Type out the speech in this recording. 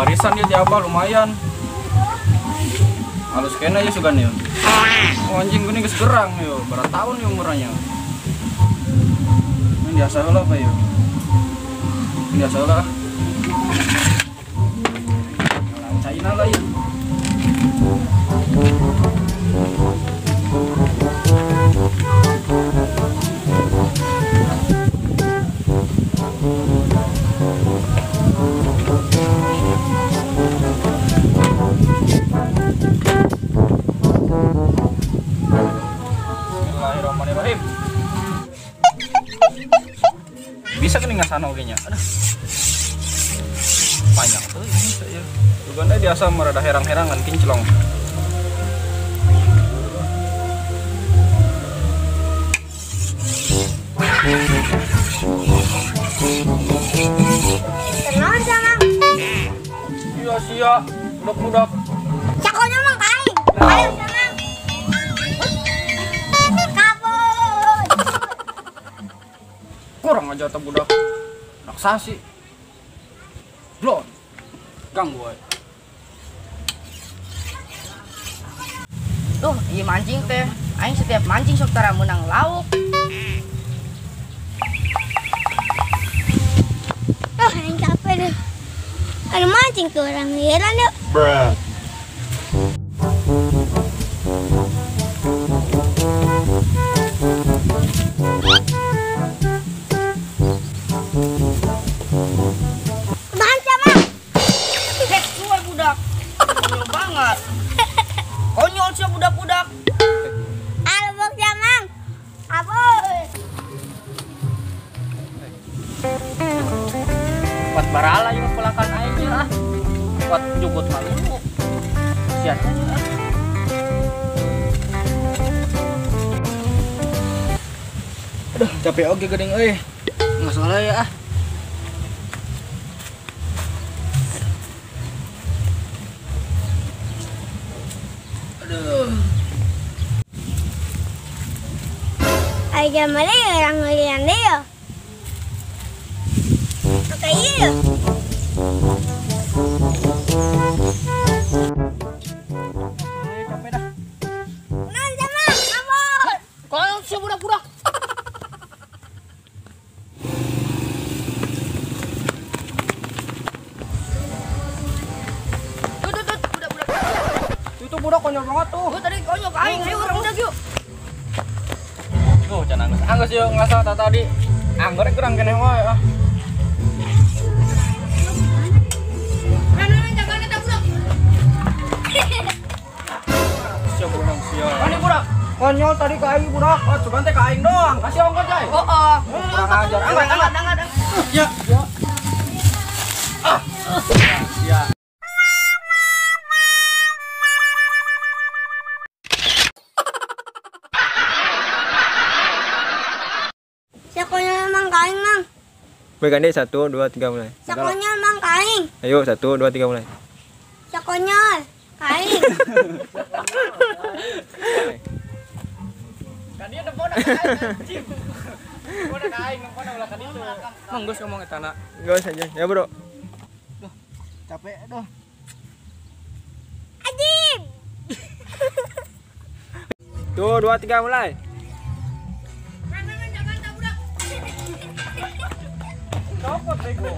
warisan dia tiapa lumayan. Halus kena ya sugan ya. Oh, anjing gini geus gerang yo, berapa tahun ya umurnya? Ini biasa lah apa yo? Biasa lah. China lah ya. Bismillahirrahmanirrahim. Bisa kan nggak sana oke nya? Aduh. Banyak tuh ini saya. Juga biasa merada herang-herangan kinclong. Tenang sama. Sia-sia, budak-budak. Cakonya mang kain. Ayo sama. Kabur. Kurang aja tuh budak. Raksasi. Blon. Ganggu aja. Duh, iya mancing teh. Aing setiap mancing sok tara menang lauk. Yang capek deh. Ada mancing tuh orang heran yuk. Bruh. Bahan sama. Keluar budak. Konyol banget. Konyol sih budak-budak. Albok jamang. Abus. Buat barala yung pulakan aja. Buat jugut malu. Kasiannya juga. Aduh, capek oke geuning euy. Nggak salah ya ah. Aduh. Aja malah orang ngelian deh ya. Oke iya. Capek dah. Nan jamang. Abus. Konyol sih budak-budak. Budak-budak. Itu budak konyol banget tuh. Gua tadi konyol aing, ayo orang udah yuk. Tuh, can anggus yuk ngasal tadi. Anggornya kurang kene wae ah. Siap budak siap. Mana budak? Konyol tadi ke aing budak. Oh, cuma teh ke aing doang. Kasih ongkos jay. Oh. Kurang ajar. Angkat. Ya. Ah. Ya. Sakonya mang kain mang. Berganda 1, 2, 3 mulai. Sakonya mang kain. Ayo 1, 2, 3 mulai. Sakonya kain. Kan dia ada bodak aing. Bodak aing, bodak ulah kan itu. Manggus ngomong eta na. Gas aja. Ya, Bro. Capek doh. Ajib. Tuh, 2, 3 mulai. Copot bego.